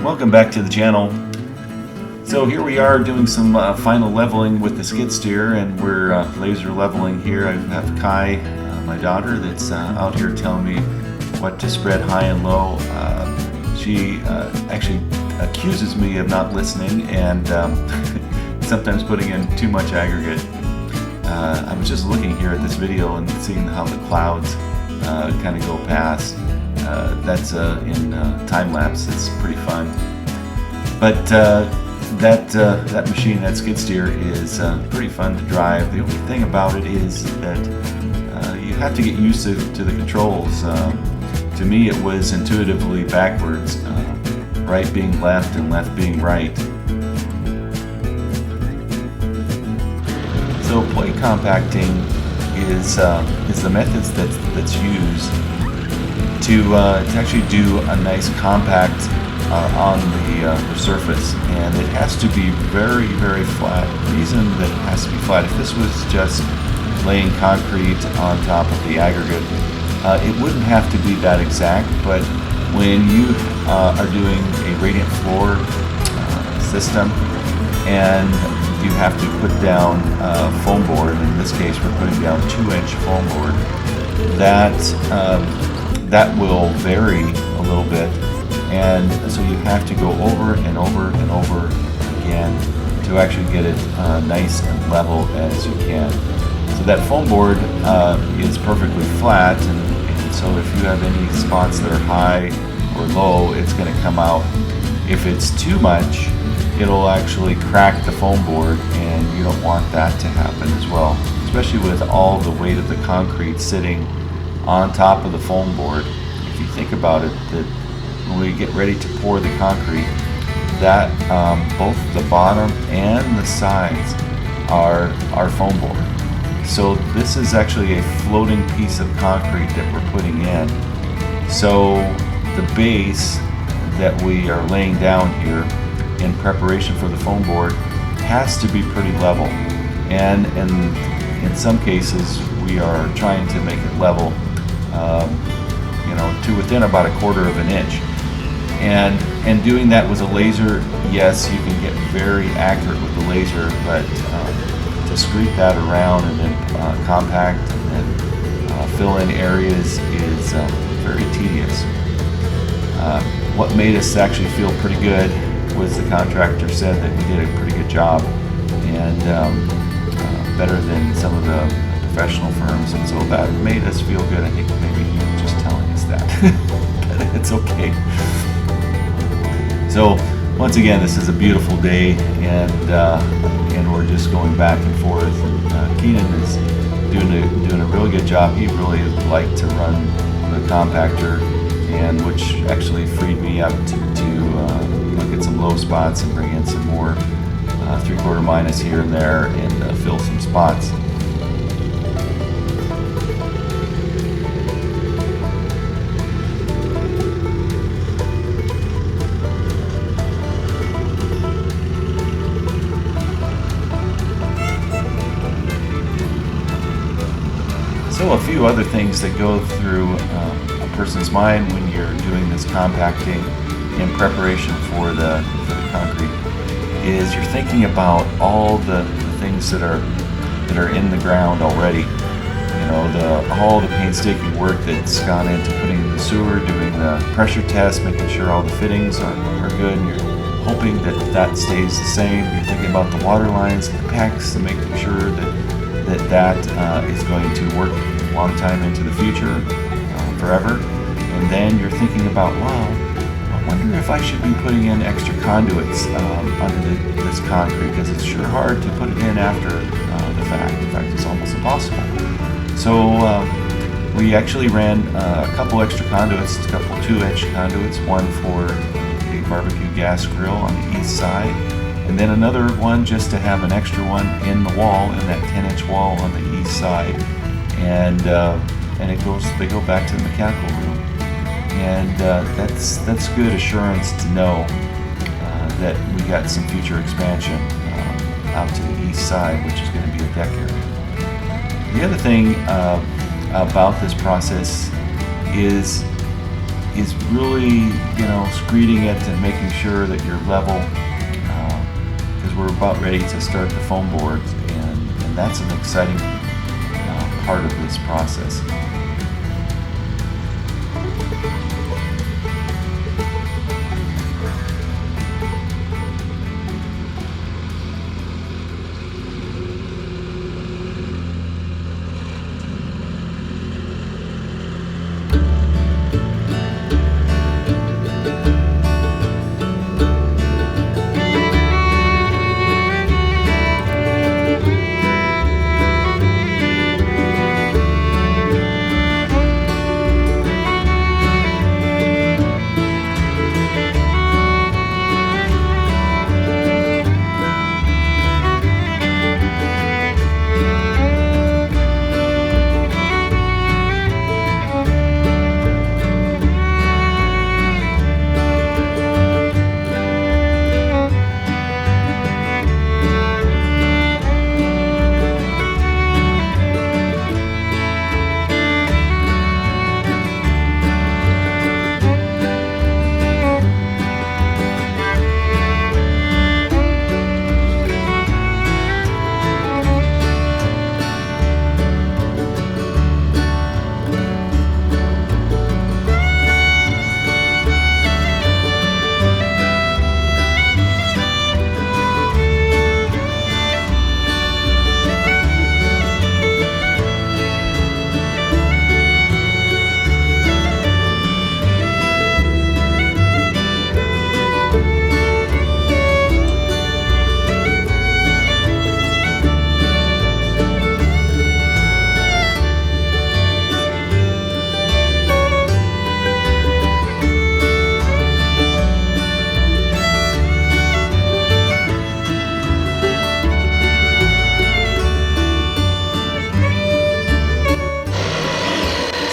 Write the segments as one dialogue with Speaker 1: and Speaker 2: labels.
Speaker 1: Welcome back to the channel. So here we are doing some final leveling with the skid steer, and we're laser leveling here. I have Kai, my daughter, that's out here telling me what to spread high and low. She actually accuses me of not listening and sometimes putting in too much aggregate. I was just looking here at this video and seeing how the clouds kind of go past. That's in time lapse. It's pretty fun. But that machine, that skid steer, is pretty fun to drive. The only thing about it is that you have to get used to the controls. To me, it was intuitively backwards, right being left and left being right. So plate compacting is the methods that's used to actually do a nice compact on the surface, and it has to be very, very flat. The reason that it has to be flat, if this was just laying concrete on top of the aggregate, it wouldn't have to be that exact, but when you are doing a radiant floor system and you have to put down foam board, in this case we're putting down 2-inch foam board, that will vary a little bit, and so you have to go over and over and over again to actually get it nice and level as you can. So that foam board is perfectly flat, and so if you have any spots that are high or low, it's going to come out. If it's too much, it'll actually crack the foam board, and you don't want that to happen as well, especially with all the weight of the concrete sitting on top of the foam board. If you think about it, that when we get ready to pour the concrete, that both the bottom and the sides are foam board. So this is actually a floating piece of concrete that we're putting in. So the base that we are laying down here in preparation for the foam board has to be pretty level, and in some cases we are trying to make it level to within about 1/4 of an inch, and doing that with a laser, yes, you can get very accurate with the laser, but to scrape that around and then compact and then fill in areas is very tedious. What made us actually feel pretty good was the contractor said that we did a pretty good job, and better than some of the professional firms, and so that made us feel good. I think maybe he was just telling us that, but it's okay. So once again, this is a beautiful day, and we're just going back and forth. And Keenan is doing a really good job. He really liked to run the compactor, and which actually freed me up to look at some low spots and bring in some more 3/4 minus here and there and fill some spots. So a few other things that go through a person's mind when you're doing this compacting in preparation for the concrete is you're thinking about all the things that are in the ground already. You know, all the painstaking work that's gone into putting in the sewer, doing the pressure test, making sure all the fittings are good, and you're hoping that stays the same. You're thinking about the water lines, the PEX, and making sure that is going to work a long time into the future, forever. And then you're thinking about, wow, I wonder if I should be putting in extra conduits under this concrete, because it's sure hard to put it in after the fact. In fact, it's almost impossible. So we actually ran a couple extra conduits, a couple 2-inch conduits, one for a barbecue gas grill on the east side, and then another one just to have an extra one in the wall, in that 10-inch wall on the east side, and they go back to the mechanical room, and that's good assurance to know that we got some future expansion out to the east side, which is going to be a deck area. The other thing about this process is is really, screeding it and making sure that you're level, because we're about ready to start the foam boards, and that's an exciting part of this process.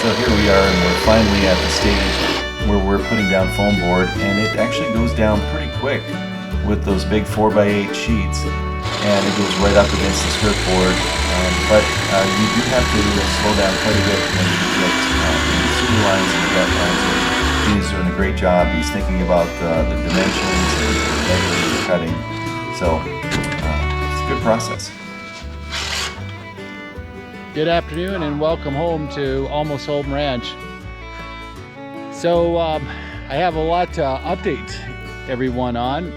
Speaker 1: So here we are, and we're finally at the stage where we're putting down foam board, and it actually goes down pretty quick with those big 4x8 sheets, and it goes right up against the skirt board. But you do have to slow down quite a bit when you get in the sewer lines and the gut lines. He's doing a great job. He's thinking about the dimensions and measuring the cutting. So it's a good process.
Speaker 2: Good afternoon and welcome home to Almost Home Ranch. So I have a lot to update everyone on.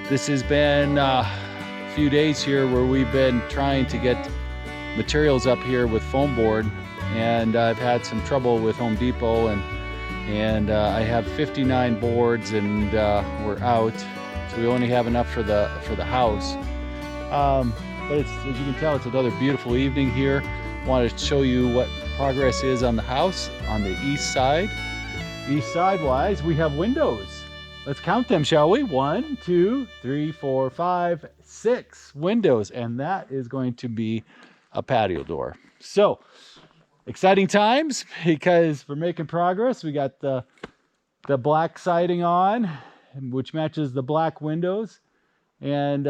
Speaker 2: This has been a few days here where we've been trying to get materials up here with foam board, and I've had some trouble with Home Depot, and I have 59 boards, and we're out, so we only have enough for the house. But it's, as you can tell, it's another beautiful evening here. I want to show you what progress is on the house on the east side. East side wise, we have windows. Let's count them, shall we? 1, 2, 3, 4, 5, 6 windows, and that is going to be a patio door. So exciting times because we're making progress. We got the black siding on, which matches the black windows. And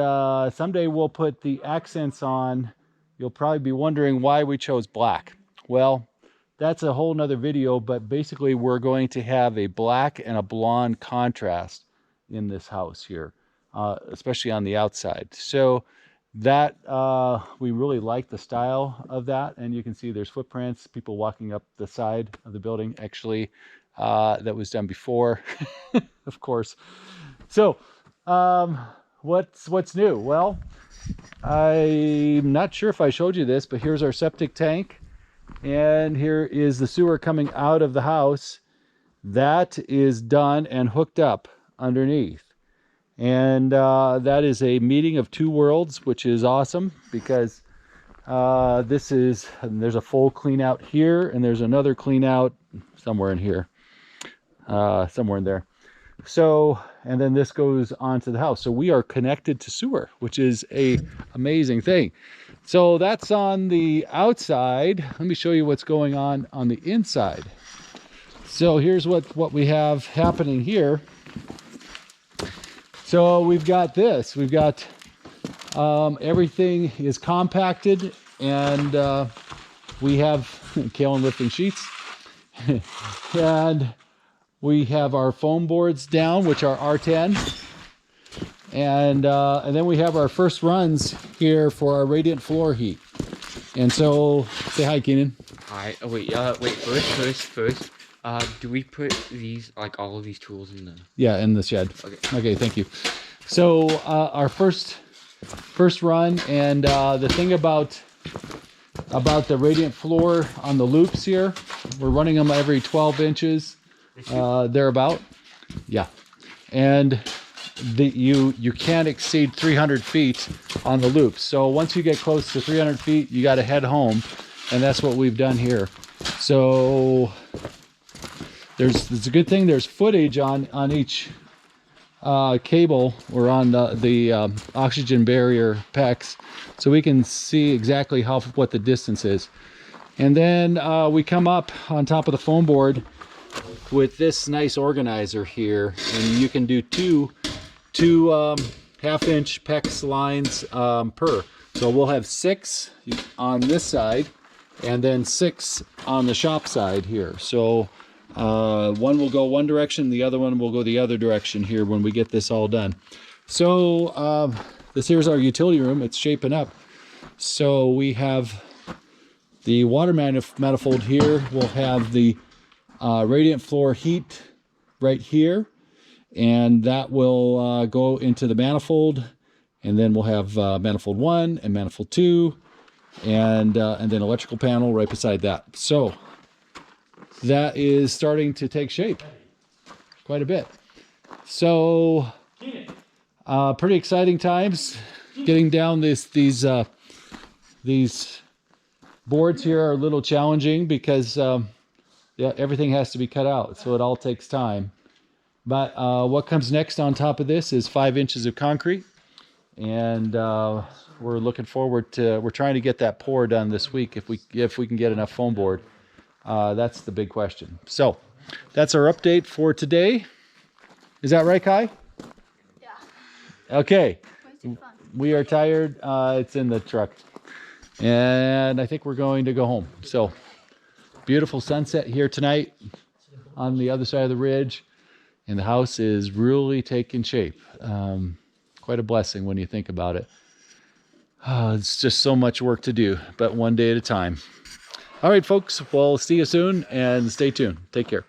Speaker 2: someday we'll put the accents on. You'll probably be wondering why we chose black. Well, that's a whole nother video, but basically we're going to have a black and a blonde contrast in this house here, especially on the outside. So that we really like the style of that, and you can see there's footprints, people walking up the side of the building. Actually, that was done before, of course. So what's new? Well, I'm not sure if I showed you this, but here's our septic tank, and here is the sewer coming out of the house. That is done and hooked up underneath, and that is a meeting of two worlds, which is awesome because there's a full clean out here, and there's another clean out somewhere in here, somewhere in there. So, and then this goes onto the house. So we are connected to sewer, which is a amazing thing. So that's on the outside. Let me show you what's going on the inside. So here's what we have happening here. So we've got this. We've got everything is compacted, and we have Kalen lifting sheets. And we have our foam boards down, which are R10. And then we have our first runs here for our radiant floor heat. And so, say hi, Keenan.
Speaker 3: Hi. Oh wait. Wait. First. Do we put these, like, all of these tools in the?
Speaker 2: Yeah, in the shed.
Speaker 3: Okay.
Speaker 2: Okay, thank you. So our first run, and the thing about the radiant floor on the loops here, we're running them every 12 inches, thereabout. Yeah, and you can't exceed 300 feet on the loops. So once you get close to 300 feet, you got to head home, and that's what we've done here. So it's a good thing there's footage on each cable or on the oxygen barrier PEX, so we can see exactly what the distance is. And then we come up on top of the foam board with this nice organizer here, and you can do two half-inch PEX lines per. So we'll have 6 on this side and then 6 on the shop side here. So one will go one direction, the other one will go the other direction here when we get this all done. So this here's our utility room. It's shaping up. So we have the water manifold here. We'll have the radiant floor heat right here, and that will go into the manifold, and then we'll have manifold 1 and manifold 2, and then electrical panel right beside that. So that is starting to take shape quite a bit. So pretty exciting times getting down these boards here are a little challenging because yeah, everything has to be cut out, so it all takes time. But what comes next on top of this is 5 inches of concrete, and we're looking forward to, we're trying to get that pour done this week if we can get enough foam board. That's the big question. So that's our update for today. Is that right, Kai? Yeah. Okay. We are tired. It's in the truck. And I think we're going to go home. So beautiful sunset here tonight on the other side of the ridge. And the house is really taking shape. Quite a blessing when you think about it. It's just so much work to do, but one day at a time. All right, folks, we'll see you soon, and stay tuned. Take care.